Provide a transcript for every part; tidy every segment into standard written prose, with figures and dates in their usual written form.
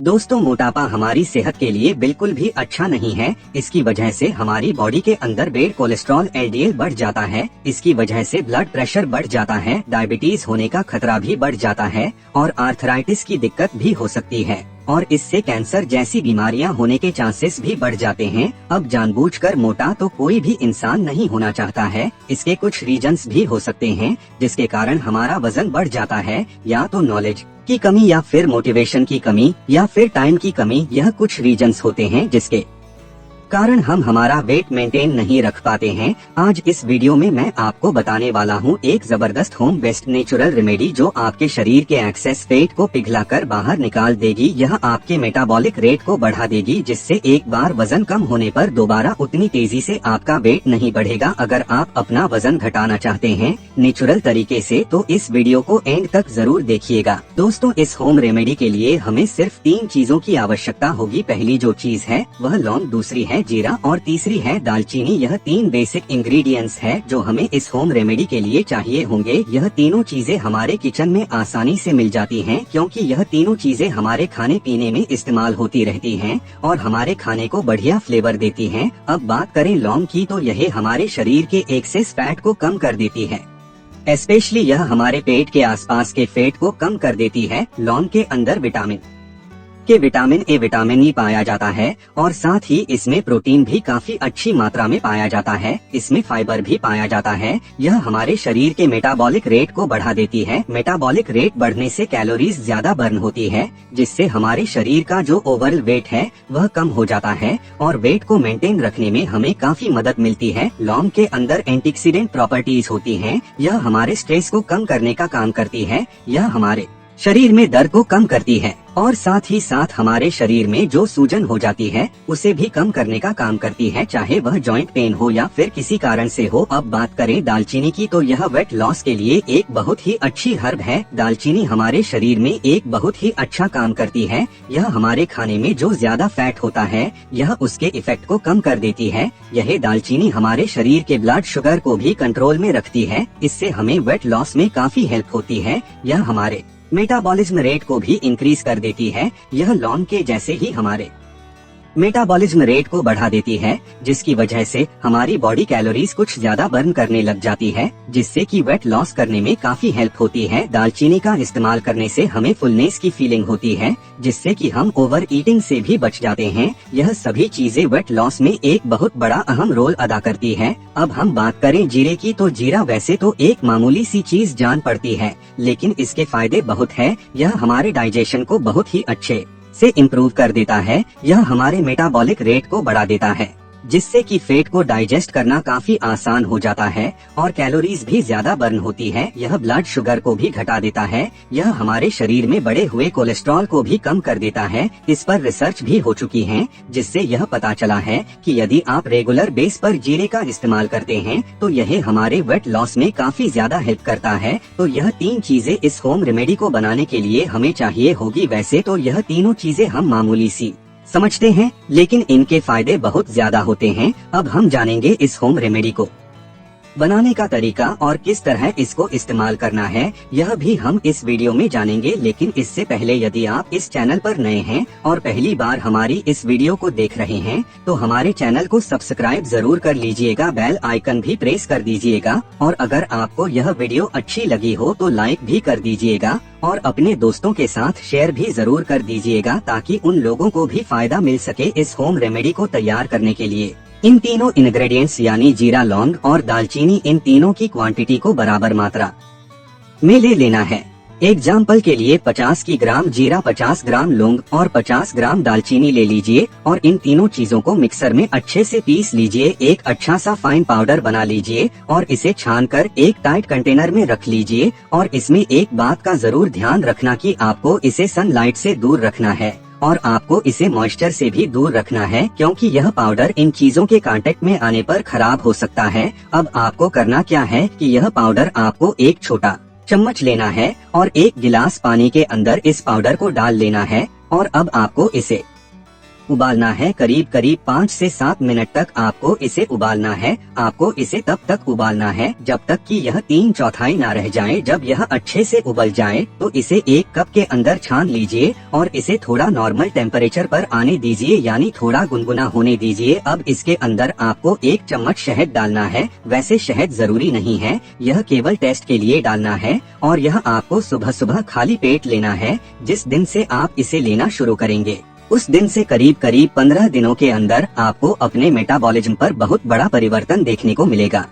दोस्तों, मोटापा हमारी सेहत के लिए बिल्कुल भी अच्छा नहीं है। इसकी वजह से हमारी बॉडी के अंदर बैड कोलेस्ट्रॉल LDL बढ़ जाता है। इसकी वजह से ब्लड प्रेशर बढ़ जाता है, डायबिटीज होने का खतरा भी बढ़ जाता है और आर्थराइटिस की दिक्कत भी हो सकती है और इससे कैंसर जैसी बीमारियां होने के चांसेस भी बढ़ जाते हैं। अब जानबूझकर मोटा तो कोई भी इंसान नहीं होना चाहता है। इसके कुछ रीजंस भी हो सकते हैं जिसके कारण हमारा वजन बढ़ जाता है, या तो नॉलेज की कमी या फिर मोटिवेशन की कमी या फिर टाइम की कमी। यह कुछ रीजंस होते हैं जिसके कारण हम हमारा वेट मेंटेन नहीं रख पाते हैं। आज इस वीडियो में मैं आपको बताने वाला हूँ एक जबरदस्त होम बेस्ड नेचुरल रेमेडी जो आपके शरीर के एक्सेस फैट को पिघलाकर बाहर निकाल देगी। यह आपके मेटाबॉलिक रेट को बढ़ा देगी, जिससे एक बार वजन कम होने पर दोबारा उतनी तेजी से आपका वेट नहीं बढ़ेगा। अगर आप अपना वजन घटाना चाहते हैं नेचुरल तरीके से तो इस वीडियो को एंड तक जरूर देखिएगा। दोस्तों, इस होम रेमेडी के लिए हमें सिर्फ 3 चीजों की आवश्यकता होगी। पहली जो चीज है वह लौंग, दूसरी है जीरा और तीसरी है दालचीनी। यह 3 बेसिक इंग्रेडिएंट्स है जो हमें इस होम रेमेडी के लिए चाहिए होंगे। यह तीनों चीजें हमारे किचन में आसानी से मिल जाती हैं, क्योंकि यह तीनों चीजें हमारे खाने पीने में इस्तेमाल होती रहती हैं और हमारे खाने को बढ़िया फ्लेवर देती हैं। अब बात करें लौंग की, तो यह हमारे शरीर के एक्सेस फैट को कम कर देती है। स्पेशली यह हमारे पेट के आसपास के फैट को कम कर देती है। लौंग के अंदर विटामिन ए विटामिन ई पाया जाता है और साथ ही इसमें प्रोटीन भी काफी अच्छी मात्रा में पाया जाता है। इसमें फाइबर भी पाया जाता है। यह हमारे शरीर के मेटाबॉलिक रेट को बढ़ा देती है। मेटाबॉलिक रेट बढ़ने से कैलोरीज ज्यादा बर्न होती है, जिससे हमारे शरीर का जो ओवरऑल वेट है वह कम हो जाता है और वेट को मेंटेन रखने में हमें काफी मदद मिलती है। लौंग के अंदर एंटीऑक्सीडेंट प्रॉपर्टीज होती हैं। यह हमारे स्ट्रेस को कम करने का काम करती है। यह हमारे शरीर में दर्द को कम करती है और साथ ही साथ हमारे शरीर में जो सूजन हो जाती है उसे भी कम करने का काम करती है, चाहे वह जॉइंट पेन हो या फिर किसी कारण से हो। अब बात करें दालचीनी की, तो यह वेट लॉस के लिए एक बहुत ही अच्छी हर्ब है। दालचीनी हमारे शरीर में एक बहुत ही अच्छा काम करती है। यह हमारे खाने में जो ज्यादा फैट होता है यह उसके इफेक्ट को कम कर देती है। यह दालचीनी हमारे शरीर के ब्लड शुगर को भी कंट्रोल में रखती है। इससे हमें वेट लॉस में काफी हेल्प होती है। यह हमारे मेटाबॉलिज्म रेट को भी इंक्रीज कर देती है। यह लौंग के जैसे ही हमारे मेटाबॉलिज्म रेट को बढ़ा देती है, जिसकी वजह से हमारी बॉडी कैलोरीज कुछ ज्यादा बर्न करने लग जाती है, जिससे कि वेट लॉस करने में काफी हेल्प होती है। दालचीनी का इस्तेमाल करने से हमें फुलनेस की फीलिंग होती है, जिससे कि हम ओवर ईटिंग से भी बच जाते हैं। यह सभी चीजें वेट लॉस में एक बहुत बड़ा अहम रोल अदा करती है। अब हम बात करें जीरे की, तो जीरा वैसे तो एक मामूली सी चीज जान पड़ती है, लेकिन इसके फायदे बहुत है। यह हमारे डाइजेशन को बहुत ही अच्छे से इम्प्रूव कर देता है। यह हमारे मेटाबॉलिक रेट को बढ़ा देता है, जिससे कि फैट को डाइजेस्ट करना काफी आसान हो जाता है और कैलोरीज भी ज्यादा बर्न होती है। यह ब्लड शुगर को भी घटा देता है। यह हमारे शरीर में बढ़े हुए कोलेस्ट्रॉल को भी कम कर देता है। इस पर रिसर्च भी हो चुकी है, जिससे यह पता चला है कि यदि आप रेगुलर बेस पर जीरे का इस्तेमाल करते हैं तो यह हमारे वेट लॉस में काफी ज्यादा हेल्प करता है। तो यह 3 चीजें इस होम रेमेडी को बनाने के लिए हमें चाहिए होगी। वैसे तो यह तीनों चीजें हम मामूली सी समझते हैं, लेकिन इनके फायदे बहुत ज्यादा होते हैं। अब हम जानेंगे इस होम रेमेडी को बनाने का तरीका और किस तरह इसको इस्तेमाल करना है, यह भी हम इस वीडियो में जानेंगे। लेकिन इससे पहले यदि आप इस चैनल पर नए हैं और पहली बार हमारी इस वीडियो को देख रहे हैं तो हमारे चैनल को सब्सक्राइब जरूर कर लीजिएगा, बेल आइकन भी प्रेस कर दीजिएगा और अगर आपको यह वीडियो अच्छी लगी हो तो लाइक भी कर दीजिएगा और अपने दोस्तों के साथ शेयर भी जरूर कर दीजिएगा, ताकि उन लोगों को भी फायदा मिल सके इस होम रेमेडी को तैयार करने के लिए। इन तीनों इंग्रेडिएंट्स यानी जीरा, लौंग और दालचीनी, इन तीनों की क्वांटिटी को बराबर मात्रा में ले लेना है। एग्जाम्पल के लिए 50 ग्राम जीरा, 50 ग्राम लौंग और 50 ग्राम दालचीनी ले लीजिए और इन तीनों चीजों को मिक्सर में अच्छे से पीस लीजिए। एक अच्छा सा फाइन पाउडर बना लीजिए और इसे छानकर एक टाइट कंटेनर में रख लीजिए। और इसमें एक बात का जरूर ध्यान रखना कि आपको इसे सनलाइट से दूर रखना है और आपको इसे मॉइस्चर से भी दूर रखना है, क्योंकि यह पाउडर इन चीजों के कांटेक्ट में आने पर खराब हो सकता है। अब आपको करना क्या है कि यह पाउडर आपको एक छोटा चम्मच लेना है और 1 गिलास पानी के अंदर इस पाउडर को डाल लेना है और अब आपको इसे उबालना है करीब 5 से 7 मिनट तक आपको इसे उबालना है। आपको इसे तब तक उबालना है जब तक कि यह 3/4 ना रह जाए। जब यह अच्छे से उबल जाए तो इसे एक कप के अंदर छान लीजिए और इसे थोड़ा नॉर्मल टेम्परेचर पर आने दीजिए, यानी थोड़ा गुनगुना होने दीजिए। अब इसके अंदर आपको 1 चम्मच शहद डालना है। वैसे शहद जरूरी नहीं है, यह केवल टेस्ट के लिए डालना है और यह आपको सुबह सुबह खाली पेट लेना है। जिस दिन से आप इसे लेना शुरू करेंगे उस दिन से करीब 15 दिनों के अंदर आपको अपने मेटाबॉलिज्म पर बहुत बड़ा परिवर्तन देखने को मिलेगा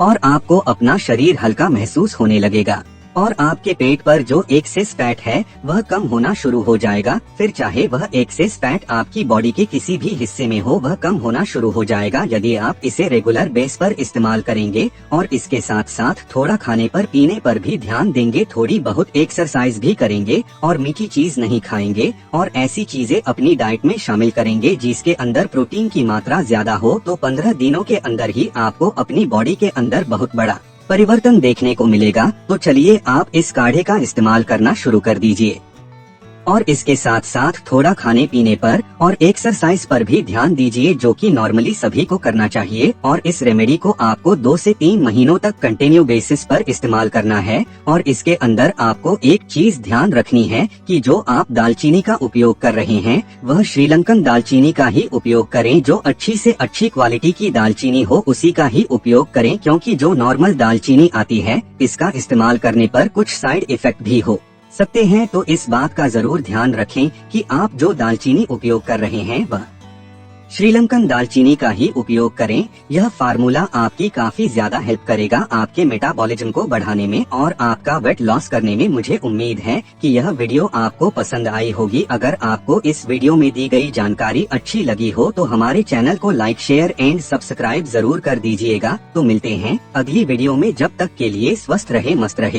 और आपको अपना शरीर हल्का महसूस होने लगेगा और आपके पेट पर जो एक्सेस फैट है वह कम होना शुरू हो जाएगा। फिर चाहे वह एक्सेस फैट आपकी बॉडी के किसी भी हिस्से में हो, वह कम होना शुरू हो जाएगा यदि आप इसे रेगुलर बेस पर इस्तेमाल करेंगे और इसके साथ साथ थोड़ा खाने पर पीने पर भी ध्यान देंगे, थोड़ी बहुत एक्सरसाइज भी करेंगे और मीठी चीज नहीं खाएंगे और ऐसी चीजें अपनी डाइट में शामिल करेंगे जिसके अंदर प्रोटीन की मात्रा ज्यादा हो, तो 15 दिनों के अंदर ही आपको अपनी बॉडी के अंदर बहुत बड़ा परिवर्तन देखने को मिलेगा। तो चलिए आप इस काढ़े का इस्तेमाल करना शुरू कर दीजिए और इसके साथ साथ थोड़ा खाने पीने पर और एक्सरसाइज पर भी ध्यान दीजिए, जो कि नॉर्मली सभी को करना चाहिए। और इस रेमेडी को आपको 2 से 3 महीनों तक कंटिन्यू बेसिस पर इस्तेमाल करना है। और इसके अंदर आपको एक चीज ध्यान रखनी है कि जो आप दालचीनी का उपयोग कर रहे हैं वह श्रीलंकन दालचीनी का ही उपयोग करें। जो अच्छी से अच्छी क्वालिटी की दालचीनी हो उसी का ही उपयोग करें, क्योंकि जो नॉर्मल दालचीनी आती है इसका इस्तेमाल करने पर कुछ साइड इफेक्ट भी हो सकते हैं। तो इस बात का जरूर ध्यान रखें कि आप जो दालचीनी उपयोग कर रहे हैं वह श्रीलंकन दालचीनी का ही उपयोग करें। यह फार्मूला आपकी काफी ज्यादा हेल्प करेगा आपके मेटाबॉलिज्म को बढ़ाने में और आपका वेट लॉस करने में। मुझे उम्मीद है कि यह वीडियो आपको पसंद आई होगी। अगर आपको इस वीडियो में दी गई जानकारी अच्छी लगी हो तो हमारे चैनल को लाइक, शेयर एंड सब्सक्राइब जरूर कर दीजिएगा। तो मिलते हैं अगली वीडियो में, जब तक के लिए स्वस्थ रहे, मस्त रहे।